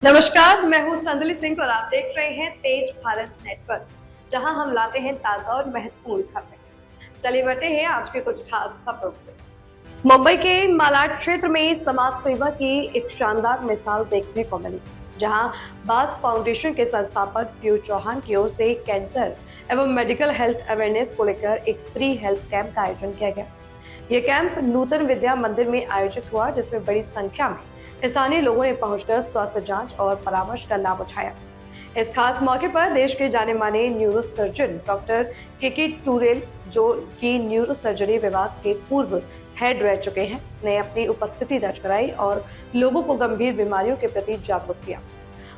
नमस्कार, मैं हूं संदली सिंह और आप देख रहे हैं तेज भारत नेटवर्क, जहां हम लाते हैं ताजा और महत्वपूर्ण खबरें। चलिए बढ़ते हैं आज के कुछ खास खबरों पे। मुंबई के मालाड क्षेत्र में समाज सेवा की एक शानदार मिसाल देखने को मिली, जहां बास फाउंडेशन के संस्थापक पीयूष चौहान की ओर से कैंसर एवं मेडिकल हेल्थ अवेयरनेस को लेकर एक फ्री हेल्थ कैंप का आयोजन किया गया। ये कैंप नूतन विद्या मंदिर में आयोजित हुआ, जिसमें बड़ी संख्या में स्थानीय लोगों ने पहुंचकर स्वास्थ्य जांच और परामर्श का लाभ उठाया। इस खास मौके पर देश के जाने माने न्यूरो सर्जन डॉक्टर केके टूरेल, जो कि न्यूरो सर्जरी विभाग के पूर्व हेड रह चुके हैं, ने अपनी उपस्थिति दर्ज कराई और लोगों को गंभीर बीमारियों के प्रति जागरूक किया।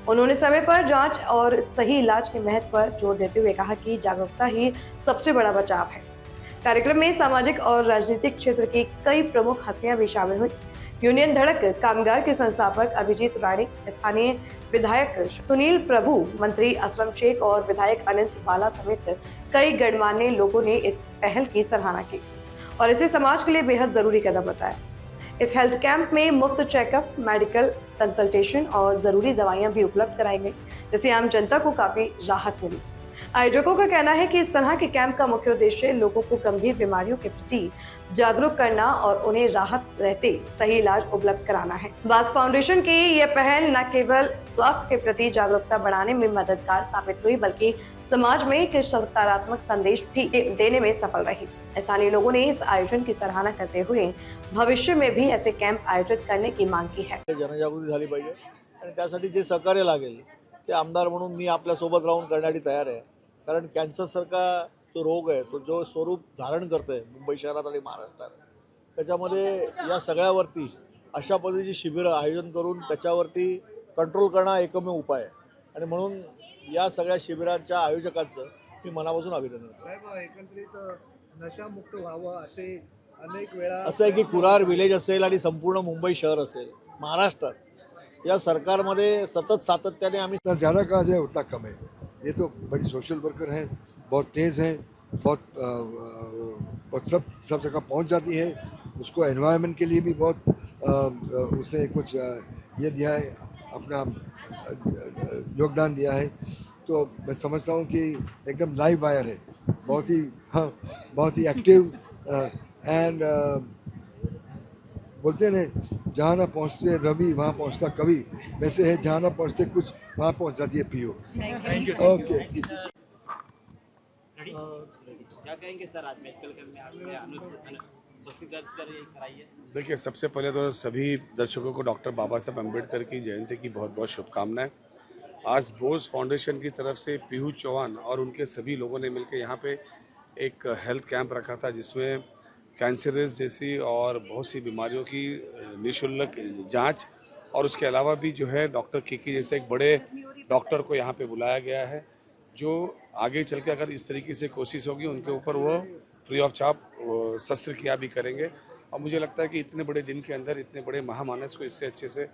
उन्होंने समय पर जांच और सही इलाज के महत्व पर जोर देते हुए कहा कि जागरूकता ही सबसे बड़ा बचाव है। कार्यक्रम में सामाजिक और राजनीतिक क्षेत्र की कई प्रमुख हस्तियां भी शामिल हुई। यूनियन धड़क कामगार के संस्थापक अभिजीत राणे, स्थानीय विधायक सुनील प्रभु, मंत्री असलम शेख और विधायक अनंत बाला समेत कई गणमान्य लोगों ने इस पहल की सराहना की और इसे समाज के लिए बेहद जरूरी कदम बताया। इस हेल्थ कैंप में मुफ्त चेकअप, मेडिकल कंसल्टेशन और जरूरी दवाइयां भी उपलब्ध कराई गई, जिससे आम जनता को काफी राहत मिली। आयोजकों का कहना है कि इस तरह के कैंप का मुख्य उद्देश्य लोगों को गंभीर बीमारियों के प्रति जागरूक करना और उन्हें राहत रहते सही इलाज उपलब्ध कराना है। बास फाउंडेशन की यह पहल न केवल स्वास्थ्य के प्रति जागरूकता बढ़ाने में मददगार साबित हुई, बल्कि समाज में एक सकारात्मक संदेश भी देने में सफल रही। स्थानीय लोगों ने इस आयोजन की सराहना करते हुए भविष्य में भी ऐसे कैंप आयोजित करने की मांग की है। जनजागृती झाली पाहिजे आणि त्यासाठी जे सहकार्य लागेल ते आमदार म्हणून मी आपल्या सोबत राहून करण्यासाठी तयार आहे. कारण कॅन्सरसारखा जो रोग आहे तो जो स्वरूप धारण करतोय मुंबई शहरात आणि महाराष्ट्रात, त्याच्यामध्ये या सगळ्यावरती अशा पद्धतीची शिबिरं आयोजन करून त्याच्यावरती कंट्रोल करणं हा एकमेव उपाय आहे. आणि म्हणून या सगळ्या शिबिरांच्या आयोजकांचं मी मनापासून अभिनंदन करतो. साहेब, एकंदरीत नशामुक्त व्हावं असे अनेक वेळा असं आहे की कुरार विलेज असेल आणि संपूर्ण मुंबई शहर असेल, महाराष्ट्रात या सरकारमध्ये सतत सातत्याने आम्ही जितना ज़्यादा कहा जाए उतना कम है। ये तो बड़ी सोशल वर्कर हैं, बहुत तेज़ हैं, बहुत सब जगह पहुंच जाती है। उसको एनवायरनमेंट के लिए भी बहुत उसने कुछ ये दिया है, अपना योगदान दिया है। तो मैं समझता हूँ कि एकदम लाइव वायर है, बहुत ही बहुत ही एक्टिव एंड बोलते हैं ना, जहाँ ना पहुँचते रवि वहाँ पहुँचता कवि, वैसे है जहाँ ना पहुँचते कुछ वहाँ पहुँच जाती है पीओ। Thank you. ओके। क्या कहेंगे सर, आज मेडिकल कैंप में आपने उपस्थित दर्ज कराई है? देखिए, सबसे पहले तो सभी दर्शकों को डॉक्टर बाबा साहब अम्बेडकर की जयंती की बहुत बहुत शुभकामनाएं। आज बोस फाउंडेशन की तरफ से पीयूष चौहान और उनके सभी लोगों ने मिलकर यहाँ पे एक हेल्थ कैंप रखा था, जिसमें कैंसरस जैसी और बहुत सी बीमारियों की निःशुल्क जांच और उसके अलावा भी जो है डॉक्टर केके जैसे एक बड़े डॉक्टर को यहाँ पे बुलाया गया है, जो आगे चल के अगर इस तरीके से कोशिश होगी उनके ऊपर वो फ्री ऑफ चार्ज शस्त्रक्रिया भी करेंगे। और मुझे लगता है कि इतने बड़े दिन के अंदर इतने बड़े महामानस को इससे अच्छे से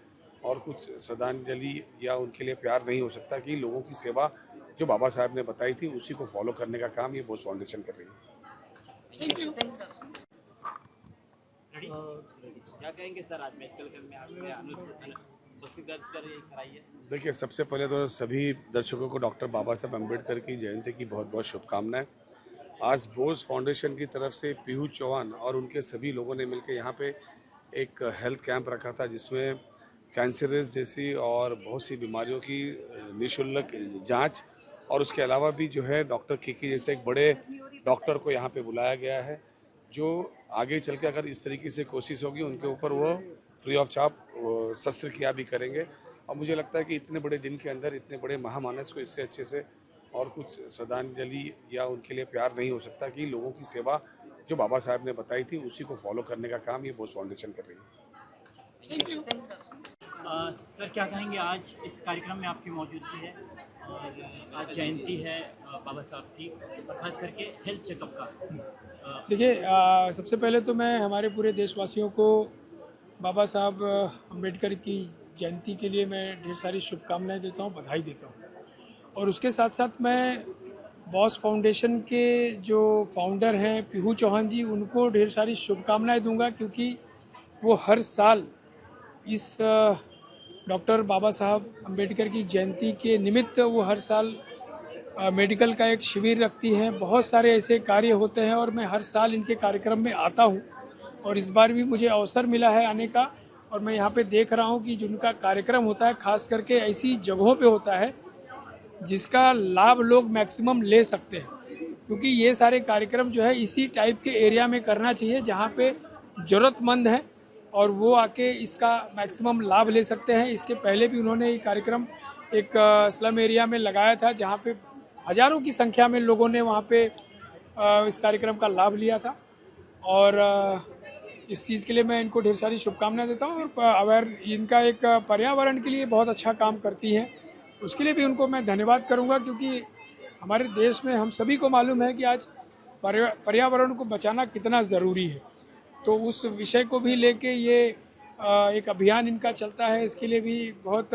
और कुछ श्रद्धांजलि या उनके लिए प्यार नहीं हो सकता कि लोगों की सेवा जो बाबा साहब ने बताई थी उसी को फॉलो करने का काम ये बोस फाउंडेशन कर रही है। क्या कहेंगे सर, आज मेडिकल कैंप में आपने उपस्थित दर्ज कराई है? देखिए, सबसे पहले तो सभी दर्शकों को डॉक्टर बाबा साहब अम्बेडकर की जयंती की बहुत बहुत शुभकामनाएं। आज बोस फाउंडेशन की तरफ से पीयूष चौहान और उनके सभी लोगों ने मिलकर यहाँ पे एक हेल्थ कैंप रखा था, जिसमें कैंसरस जैसी और बहुत सी बीमारियों की निःशुल्क जांच और उसके अलावा भी जो है डॉक्टर केके जैसे एक बड़े डॉक्टर को यहाँ पे बुलाया गया है, जो आगे चल के अगर इस तरीके से कोशिश होगी उनके ऊपर वो फ्री ऑफ चार्ज शस्त्रक्रिया भी करेंगे। और मुझे लगता है कि इतने बड़े दिन के अंदर इतने बड़े महामानस को इससे अच्छे से और कुछ श्रद्धांजलि या उनके लिए प्यार नहीं हो सकता कि लोगों की सेवा जो बाबा साहब ने बताई थी उसी को फॉलो करने का काम ये बोस फाउंडेशन कर रही है। सर, क्या कहेंगे, आज इस कार्यक्रम में आपकी मौजूदगी है और आज जयंती है बाबा साहब की, और खास करके हेल्थ चेकअप का। देखिए, सबसे पहले तो मैं हमारे पूरे देशवासियों को बाबा साहब अम्बेडकर की जयंती के लिए मैं ढेर सारी शुभकामनाएं देता हूं, बधाई देता हूं। और उसके साथ साथ मैं बॉस फाउंडेशन के जो फाउंडर हैं पीयूष चौहान जी, उनको ढेर सारी शुभकामनाएं दूंगा, क्योंकि वो हर साल इस डॉक्टर बाबा साहब अम्बेडकर की जयंती के निमित्त वो हर साल मेडिकल का एक शिविर रखती हैं। बहुत सारे ऐसे कार्य होते हैं और मैं हर साल इनके कार्यक्रम में आता हूँ और इस बार भी मुझे अवसर मिला है आने का। और मैं यहाँ पे देख रहा हूँ कि जिनका कार्यक्रम होता है खास करके ऐसी जगहों पे होता है जिसका लाभ लोग मैक्सिमम ले सकते हैं, क्योंकि ये सारे कार्यक्रम जो है इसी टाइप के एरिया में करना चाहिए जहाँ पे ज़रूरतमंद है और वो आके इसका मैक्सिमम लाभ ले सकते हैं। इसके पहले भी उन्होंने ये कार्यक्रम एक स्लम एरिया में लगाया था जहाँ पे हज़ारों की संख्या में लोगों ने वहाँ पे इस कार्यक्रम का लाभ लिया था। और इस चीज़ के लिए मैं इनको ढेर सारी शुभकामनाएं देता हूँ। और अगर इनका एक पर्यावरण के लिए बहुत अच्छा काम करती हैं उसके लिए भी उनको मैं धन्यवाद करूँगा, क्योंकि हमारे देश में हम सभी को मालूम है कि आज पर्यावरण को बचाना कितना ज़रूरी है। तो उस विषय को भी लेके ये एक अभियान इनका चलता है, इसके लिए भी बहुत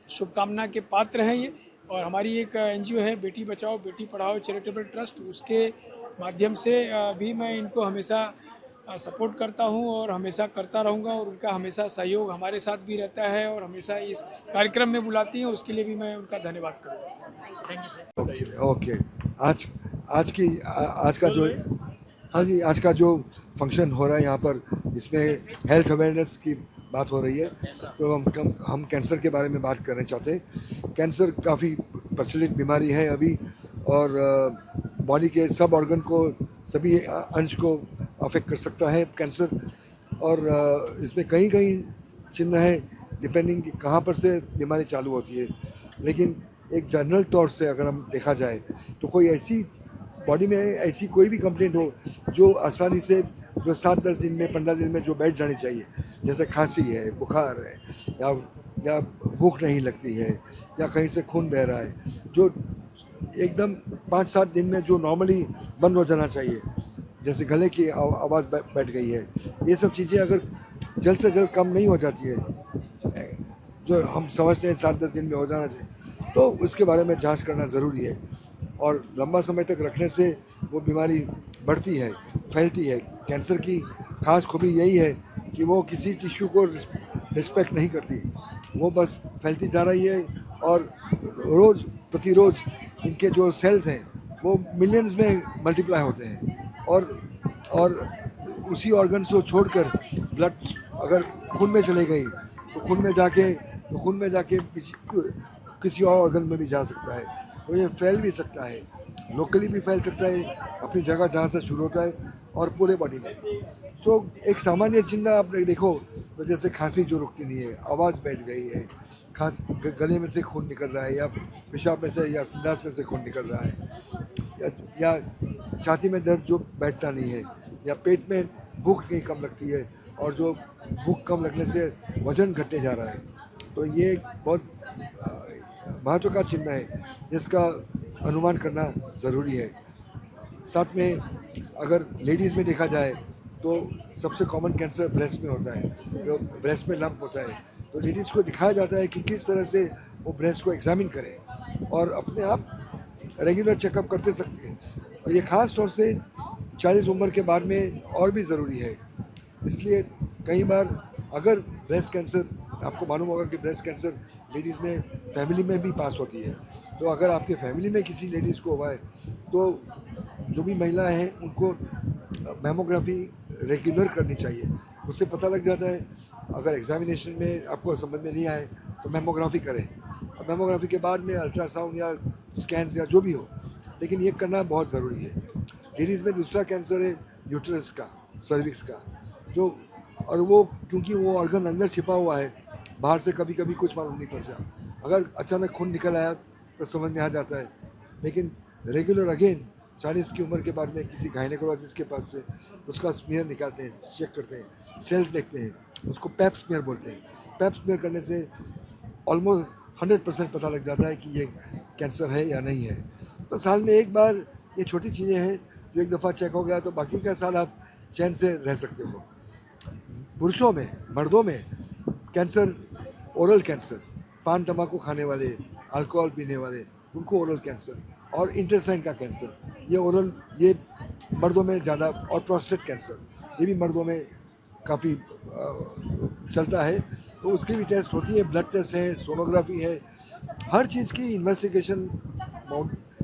शुभकामना के पात्र हैं ये। और हमारी एक NGO है बेटी बचाओ बेटी पढ़ाओ चैरिटेबल ट्रस्ट, उसके माध्यम से भी मैं इनको हमेशा सपोर्ट करता हूं और हमेशा करता रहूंगा। और उनका हमेशा सहयोग हमारे साथ भी रहता है और हमेशा इस कार्यक्रम में बुलाती हैं, उसके लिए भी मैं उनका धन्यवाद करूँगा। Thank you sir. ओके आज का जो हाँ जी आज का जो फंक्शन हो रहा है यहाँ पर, इसमें हेल्थ अवेयरनेस की बात हो रही है। तो हम कैंसर के बारे में बात करना चाहते हैं। कैंसर काफ़ी प्रचलित बीमारी है अभी और बॉडी के सब ऑर्गन को, सभी अंश को अफेक्ट कर सकता है कैंसर। और इसमें कई चिन्ह हैं डिपेंडिंग कि कहाँ पर से बीमारी चालू होती है। लेकिन एक जनरल तौर से अगर हम देखा जाए तो कोई ऐसी बॉडी में ऐसी कोई भी कंप्लेंट हो जो आसानी से, जो 7-10 दिन में 15 दिन में जो बैठ जानी चाहिए, जैसे खांसी है, बुखार है, या भूख नहीं लगती है, या कहीं से खून बह रहा है, जो एकदम 5-7 दिन में जो नॉर्मली बंद हो जाना चाहिए, जैसे गले की आवाज़ बैठ गई है, ये सब चीज़ें अगर जल्द से जल्द कम नहीं हो जाती है, जो हम समझते हैं 7-10 दिन में हो जाना चाहिए, तो उसके बारे में जांच करना ज़रूरी है। और लंबा समय तक रखने से वो बीमारी बढ़ती है, फैलती है। कैंसर की खास खूबी यही है कि वो किसी टिश्यू को रिस्पेक्ट नहीं करती, वो बस फैलती जा रही है और प्रतिरोज इनके जो सेल्स हैं वो मिलियंस में मल्टीप्लाई होते हैं। और उसी ऑर्गन्स को छोड़कर ब्लड अगर खून में चले गई तो खून में जाके किसी और ऑर्गन में भी जा सकता है। तो ये फैल भी सकता है, लोकली भी फैल सकता है, अपनी जगह जहाँ से शुरू होता है और पूरे बॉडी में। सो एक सामान्य चिन्ह आप देखो तो जैसे खांसी जो रुकती नहीं है, आवाज़ बैठ गई है, गले में से खून निकल रहा है, या पेशाब में से या संडास में से खून निकल रहा है, या छाती में दर्द जो बैठता नहीं है, या पेट में भूख नहीं कम लगती है और जो भूख कम लगने से वजन घटते जा रहा है। तो ये एक बहुत महत्व का चिन्ह है जिसका अनुमान करना ज़रूरी है। साथ में अगर लेडीज़ में देखा जाए तो सबसे कॉमन कैंसर ब्रेस्ट में होता है, जो ब्रेस्ट में लंप होता है। तो लेडीज़ को दिखाया जाता है कि किस तरह से वो ब्रेस्ट को एग्जामिन करें और अपने आप रेगुलर चेकअप करते सकते हैं। और ये ख़ास तौर से 40 उम्र के बाद में और भी ज़रूरी है। इसलिए कई बार अगर ब्रेस्ट कैंसर, आपको मालूम होगा कि ब्रेस्ट कैंसर लेडीज़ में फैमिली में भी पास होती है। तो अगर आपके फैमिली में किसी लेडीज़ को हुआ है तो जो भी महिलाएं हैं उनको मैमोग्राफी रेगुलर करनी चाहिए। उससे पता लग जाता है, अगर एग्जामिनेशन में आपको समझ में नहीं आए तो मैमोग्राफी करें। और मैमोग्राफी के बाद में अल्ट्रासाउंड या स्कैन्स या जो भी हो, लेकिन ये करना बहुत ज़रूरी है। लेडीज़ में दूसरा कैंसर है यूट्रस का, सर्विक्स का, जो और वो क्योंकि वो ऑर्गन अंदर छिपा हुआ है, बाहर से कभी कभी कुछ मालूम नहीं पड़ता। अगर अचानक खून निकल आया तो समझ में आ जाता है। लेकिन रेगुलर अगेन 40 की उम्र के बाद में किसी गायनेकोलॉजिस्ट के पास से उसका स्मीयर निकालते हैं, चेक करते हैं, सेल्स देखते हैं, उसको पैप स्मीयर बोलते हैं। पैप स्मीयर करने से ऑलमोस्ट 100% पता लग जाता है कि ये कैंसर है या नहीं है। तो साल में एक बार ये छोटी चीज़ें हैं जो एक दफ़ा चेक हो गया तो बाकी का साल आप चैन से रह सकते हो। पुरुषों में, मर्दों में कैंसर, ओरल कैंसर, पान तंबाकू खाने वाले, अल्कोहल पीने वाले, उनको ओरल कैंसर, और इंटेस्टाइन का कैंसर, ये मर्दों में ज़्यादा, और प्रोस्टेट कैंसर ये भी मर्दों में काफ़ी चलता है तो उसकी भी टेस्ट होती है, ब्लड टेस्ट है, सोनोग्राफी है, हर चीज़ की इन्वेस्टिगेशन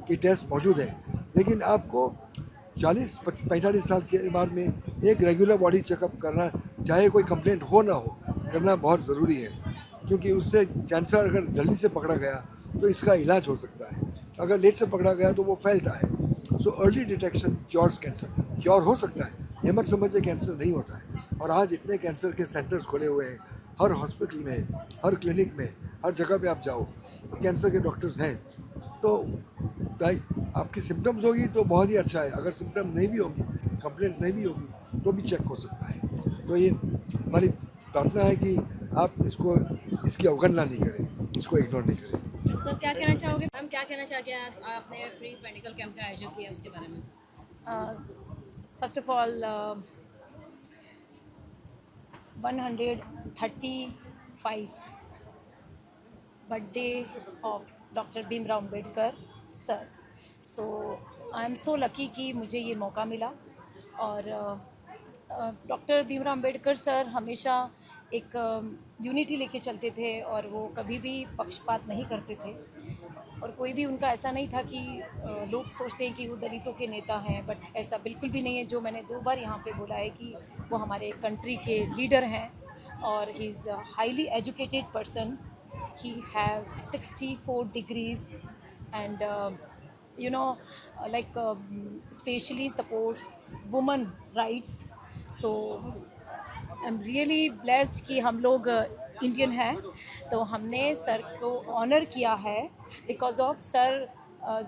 की टेस्ट मौजूद है। लेकिन आपको 40-45 साल के बाद में एक रेगुलर बॉडी चेकअप करना, चाहे कोई कंप्लेंट हो ना हो, करना बहुत ज़रूरी है, क्योंकि उससे कैंसर अगर जल्दी से पकड़ा गया तो इसका इलाज हो सकता है, अगर लेट से पकड़ा गया तो वो फैलता है। So early detection cures cancer, cure हो सकता है, ये मत समझिए कैंसर नहीं होता है। और आज इतने कैंसर के सेंटर्स खुले हुए हैं, हर हॉस्पिटल में, हर क्लिनिक में, हर जगह पे आप जाओ कैंसर के डॉक्टर्स हैं। तो आपकी सिम्टम्स होगी तो बहुत ही अच्छा है, अगर सिम्टम नहीं भी होगी, कंप्लेंट्स नहीं भी होगी तो भी चेक हो सकता है। तो ये हमारी प्रार्थना है कि आप इसकी अवगणना नहीं करें, इसको इग्नोर नहीं करें। सर क्या कहना चाहोगे मैम, क्या कहना चाहोगे आज आपने फ्री मेडिकल कैंप का आयोजन किया उसके बारे में? First of all 135 birthday of doctor Bhimrao Ambedkar sir. So I am so lucky कि मुझे ये मौका मिला। और डॉक्टर भीमराव अम्बेडकर सर हमेशा एक यूनिटी लेके चलते थे और वो कभी भी पक्षपात नहीं करते थे। और कोई भी उनका ऐसा नहीं था कि लोग सोचते हैं कि वो दलितों के नेता हैं, बट ऐसा बिल्कुल भी नहीं है। जो मैंने 2 बार यहाँ पे बोला है कि वो हमारे कंट्री के लीडर हैं और he is a highly educated person. He have 64 degrees and you know like especially supports women rights. So I'm really blessed कि हम लोग इंडियन हैं, तो हमने सर को ऑनर किया है बिकॉज ऑफ सर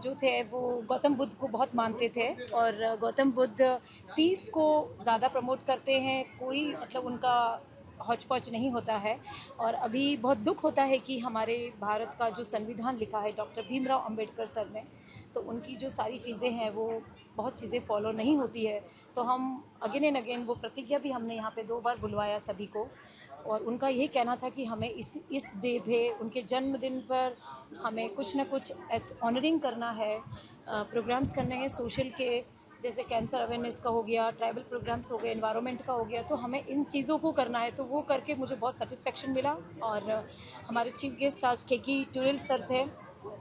जो थे वो गौतम बुद्ध को बहुत मानते थे और गौतम बुद्ध पीस को ज़्यादा प्रमोट करते हैं। कोई मतलब उनका हौच पौच नहीं होता है। और अभी बहुत दुख होता है कि हमारे भारत का जो संविधान लिखा है डॉक्टर भीमराव अम्बेडकर सर ने, तो उनकी जो सारी चीज़ें हैं वो बहुत चीज़ें फॉलो नहीं होती है। तो हम अगेन एंड अगेन वो प्रतिज्ञा भी हमने यहाँ पे 2 बार बुलवाया सभी को, और उनका यही कहना था कि हमें इस डे पे उनके जन्मदिन पर हमें कुछ ना कुछ ऑनरिंग करना है, प्रोग्राम्स करने हैं सोशल के, जैसे कैंसर अवेयरनेस का हो गया, ट्राइबल प्रोग्राम्स हो गए, एनवायरनमेंट का हो गया। तो हमें इन चीज़ों को करना है, तो वो करके मुझे बहुत सेटिस्फेक्शन मिला। और हमारे चीफ गेस्ट आज केकी टुरेल सर थे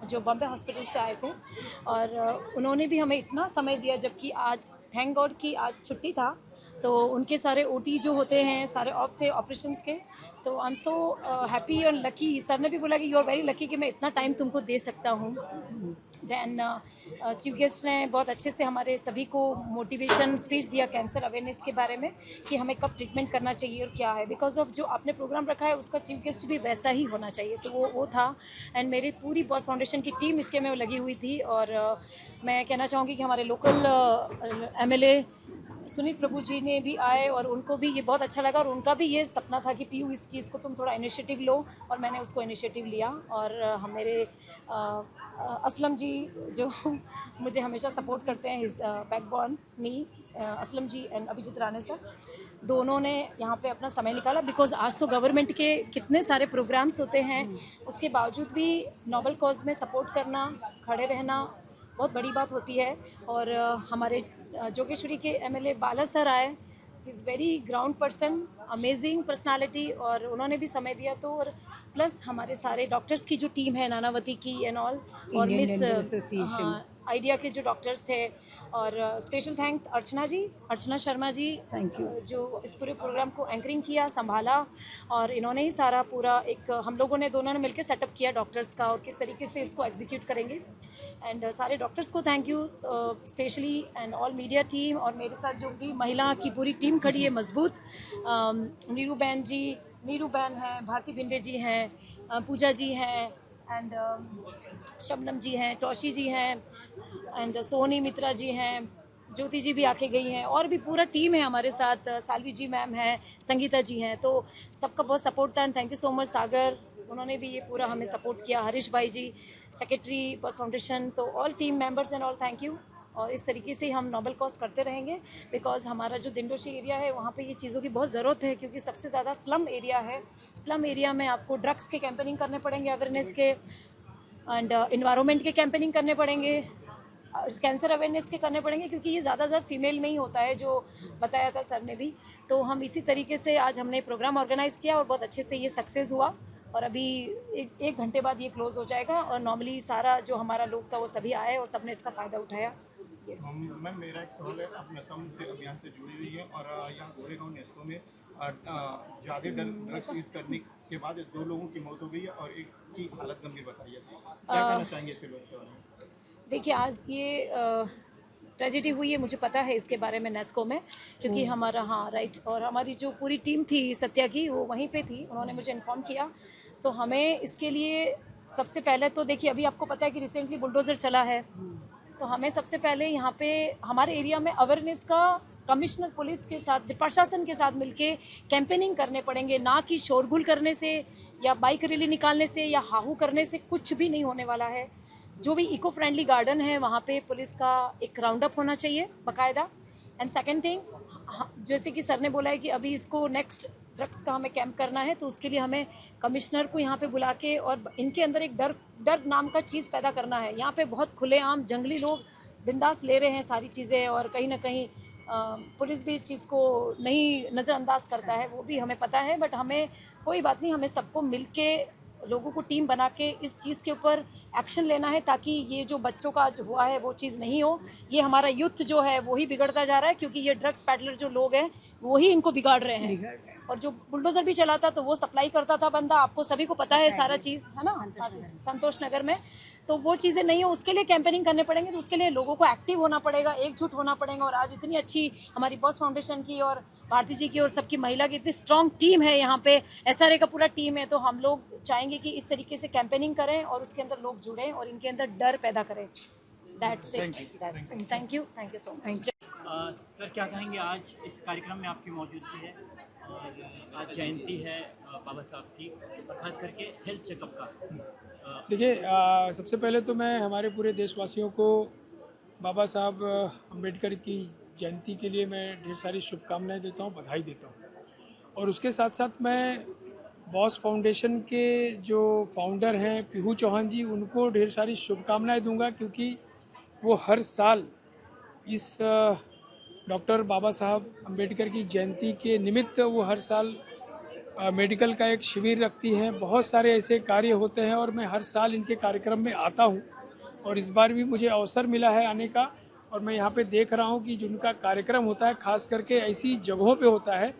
जो बॉम्बे हॉस्पिटल से आए थे, और उन्होंने भी हमें इतना समय दिया, जबकि आज थैंक गॉड कि आज छुट्टी था, तो उनके सारे ओटी जो होते हैं सारे ऑफ थे ऑपरेशंस के। तो आई एम सो हैप्पी और लकी। सर ने भी बोला कि यू आर वेरी लकी कि मैं इतना टाइम तुमको दे सकता हूँ। दैन चीफ गेस्ट ने बहुत अच्छे से हमारे सभी को मोटिवेशन स्पीच दिया कैंसर अवेयरनेस के बारे में कि हमें कब ट्रीटमेंट करना चाहिए और क्या है, बिकॉज ऑफ जो आपने प्रोग्राम रखा है उसका चीफ गेस्ट भी वैसा ही होना चाहिए। तो वो था। एंड मेरी पूरी बॉस फाउंडेशन की टीम इसके में लगी हुई थी। और मैं कहना चाहूँगी कि हमारे लोकल MLA सुनील प्रभु जी ने भी आए और उनको भी ये बहुत अच्छा लगा, और उनका भी ये सपना था कि पीयू इस चीज़ को तुम थोड़ा इनिशिएटिव लो, और मैंने उसको इनिशिएटिव लिया। और हम मेरे असलम जी जो मुझे हमेशा सपोर्ट करते हैं, his backbone me, Aslam ji and Abhijit Rane sir, दोनों ने यहाँ पे अपना समय निकाला। बिकॉज आज तो गवर्नमेंट के कितने सारे प्रोग्राम्स होते हैं, उसके बावजूद भी नोबल कॉज में सपोर्ट करना, खड़े रहना बहुत बड़ी बात होती है। और हमारे जोगेश्वरी के MLA बाला सर आए, is very ground person, amazing personality, और उन्होंने भी समय दिया। तो और प्लस हमारे सारे डॉक्टर्स की जो टीम है नानावती की एंड ऑल, और मिस आइडिया के जो डॉक्टर्स थे, और special thanks Archana Sharma ji, thank you, जो इस पूरे प्रोग्राम को एंकरिंग किया, संभाला, और इन्होंने ही सारा पूरा एक हम लोगों ने दोनों ने मिलकर सेटअप किया डॉक्टर्स का, और किस तरीके से इसको एग्जीक्यूट करेंगे। एंड सारे डॉक्टर्स को thank you specially, and all media team, और मेरे साथ जो भी महिला की पूरी टीम खड़ी है मजबूत, नीरू बहन हैं, भारती भिंडे जी हैं, पूजा जी हैं, एंड शबनम जी हैं, टोशी जी हैं, एंड सोनी मित्रा जी हैं, ज्योति जी भी आके गई हैं, और भी पूरा टीम है हमारे साथ, सालवी जी मैम हैं, संगीता जी हैं। तो सबका बहुत सपोर्ट था, and thank you so much Sagar, उन्होंने भी ये पूरा हमें सपोर्ट किया, हरीश भाई जी सेक्रेटरी बॉस फाउंडेशन, तो all team members and all thank you. और इस तरीके से हम नोबल कॉज करते रहेंगे, बिकॉज हमारा जो दिंडोशी एरिया है वहाँ पे ये चीज़ों की बहुत ज़रूरत है, क्योंकि सबसे ज़्यादा स्लम एरिया है। स्लम एरिया में आपको ड्रग्स के कैंपेनिंग करने पड़ेंगे, अवेयरनेस के, एंड इन्वायरमेंट के कैंपेनिंग करने पड़ेंगे, कैंसर अवेयरनेस के करने पड़ेंगे, क्योंकि ये ज़्यादातर फीमेल में ही होता है, जो बताया था सर ने भी। तो हम इसी तरीके से आज हमने प्रोग्राम ऑर्गेनाइज़ किया और बहुत अच्छे से ये सक्सेस हुआ, और अभी एक घंटे बाद ये क्लोज़ हो जाएगा। और नॉर्मली सारा जो हमारा लोग था वो सभी आए और सबने इसका फ़ायदा उठाया। यस मैम, मेरा एक सवाल है, आप नशा मुक्ति अभियान से जुड़ी हुई है और यहाँ गोरेगांव नेस्को में ज़्यादा ड्रग्स यूज करने के बाद 2 लोगों की मौत हो गई है और एक की हालत गंभीर बताई है। क्या कहना चाहेंगे ऐसे लोगों के बारे में? देखिए, आज ये ट्रेजेडी हुई है, मुझे पता है इसके बारे में नेस्को में, क्योंकि हमारा, हाँ राइट, और हमारी जो पूरी टीम थी सत्या की वो वहीं पे थी, उन्होंने मुझे इन्फॉर्म किया। तो हमें इसके लिए सबसे पहले तो देखिए, अभी आपको पता है कि रिसेंटली बुलडोज़र चला है, तो हमें सबसे पहले यहाँ पे हमारे एरिया में अवेयरनेस का कमिश्नर पुलिस के साथ, प्रशासन के साथ मिलके कैंपेनिंग करने पड़ेंगे। ना कि शोरगुल करने से या बाइक रैली निकालने से या हाहू करने से कुछ भी नहीं होने वाला है। जो भी इको फ्रेंडली गार्डन है वहाँ पे पुलिस का एक राउंड अप होना चाहिए बाकायदा। एंड सेकेंड थिंग, जैसे कि सर ने बोला है कि अभी इसको नेक्स्ट ड्रग्स का हमें कैंप करना है, तो उसके लिए हमें कमिश्नर को यहाँ पे बुला के और इनके अंदर एक डर नाम का चीज़ पैदा करना है। यहाँ पे बहुत खुलेआम जंगली लोग बिंदास ले रहे हैं सारी चीज़ें, और कहीं ना कहीं पुलिस भी इस चीज़ को नहीं नज़रअंदाज करता है, वो भी हमें पता है। बट हमें कोई बात नहीं, हमें सबको मिल के लोगों को टीम बना के इस चीज़ के ऊपर एक्शन लेना है, ताकि ये जो बच्चों का आज हुआ है वो चीज़ नहीं हो। ये हमारा यूथ जो है वही बिगड़ता जा रहा है, क्योंकि ये ड्रग्स पैडलर जो लोग हैं वही इनको बिगाड़ रहे हैं। और जो बुलडोज़र भी चलाता तो वो सप्लाई करता था बंदा, आपको सभी को पता है सारा चीज़, है ना, संतोष नगर में। तो वो चीज़ें नहीं हो, उसके लिए कैंपेनिंग करने पड़ेंगे, तो उसके लिए लोगों को एक्टिव होना पड़ेगा, एकजुट होना पड़ेगा। और आज इतनी अच्छी हमारी बॉस फाउंडेशन की और भारती जी की और सबकी महिला की इतनी स्ट्रॉन्ग टीम है यहाँ पे, SRA का पूरा टीम है। तो हम लोग चाहेंगे कि इस तरीके से कैंपेनिंग करें और उसके अंदर लोग जुड़ें और इनके अंदर डर पैदा करें। That's it. Thank you so much. Sir क्या कहेंगे, आज इस कार्यक्रम में आपकी मौजूदगी है और आज जयंती है बाबा साहब की, और ख़ास करके हेल्थ चेकअप का। देखिए, सबसे पहले तो मैं हमारे पूरे देशवासियों को बाबा साहब अम्बेडकर की जयंती के लिए मैं ढेर सारी शुभकामनाएं देता हूं, बधाई देता हूं। और उसके साथ साथ मैं बॉस फाउंडेशन के जो फाउंडर हैं पीहू चौहान जी, उनको ढेर सारी शुभकामनाएं दूंगा, क्योंकि वो हर साल इस डॉक्टर बाबा साहब अम्बेडकर की जयंती के निमित्त वो हर साल मेडिकल का एक शिविर रखती हैं। बहुत सारे ऐसे कार्य होते हैं और मैं हर साल इनके कार्यक्रम में आता हूं, और इस बार भी मुझे अवसर मिला है आने का। और मैं यहाँ पे देख रहा हूँ कि जिनका कार्यक्रम होता है खास करके ऐसी जगहों पे होता है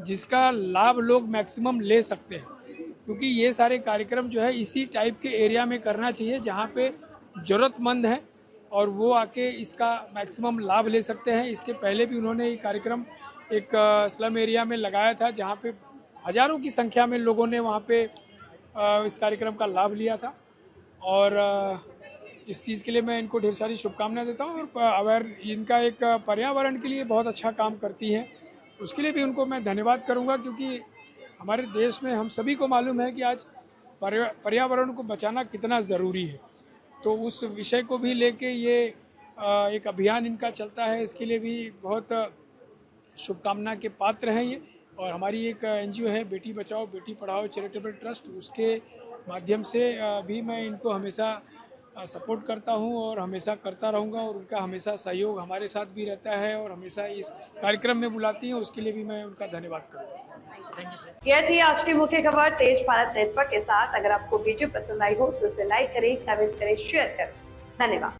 जिसका लाभ लोग मैक्सिमम ले सकते हैं, क्योंकि ये सारे कार्यक्रम जो है इसी टाइप के एरिया में करना चाहिए जहाँ पे ज़रूरतमंद हैं और वो आके इसका मैक्सिमम लाभ ले सकते हैं। इसके पहले भी उन्होंने ये कार्यक्रम एक स्लम एरिया में लगाया था, जहाँ पे हज़ारों की संख्या में लोगों ने वहाँ पे इस कार्यक्रम का लाभ लिया था। और इस चीज़ के लिए मैं इनको ढेर सारी शुभकामनाएं देता हूँ। और अगर इनका एक पर्यावरण के लिए बहुत अच्छा काम करती हैं, उसके लिए भी उनको मैं धन्यवाद करूँगा, क्योंकि हमारे देश में हम सभी को मालूम है कि आज पर्यावरण को बचाना कितना ज़रूरी है। तो उस विषय को भी लेके ये एक अभियान इनका चलता है, इसके लिए भी बहुत शुभकामना के पात्र हैं ये। और हमारी एक NGO है बेटी बचाओ बेटी पढ़ाओ चैरिटेबल ट्रस्ट, उसके माध्यम से भी मैं इनको हमेशा सपोर्ट करता हूं और हमेशा करता रहूंगा। और उनका हमेशा सहयोग हमारे साथ भी रहता है और हमेशा इस कार्यक्रम में बुलाती हैं, उसके लिए भी मैं उनका धन्यवाद करूँगा। यह थी आज की मुख्य खबर तेज भारत नेटवर्क के साथ। अगर आपको वीडियो पसंद आई हो तो उसे लाइक करें, कमेंट करें, शेयर करें। धन्यवाद।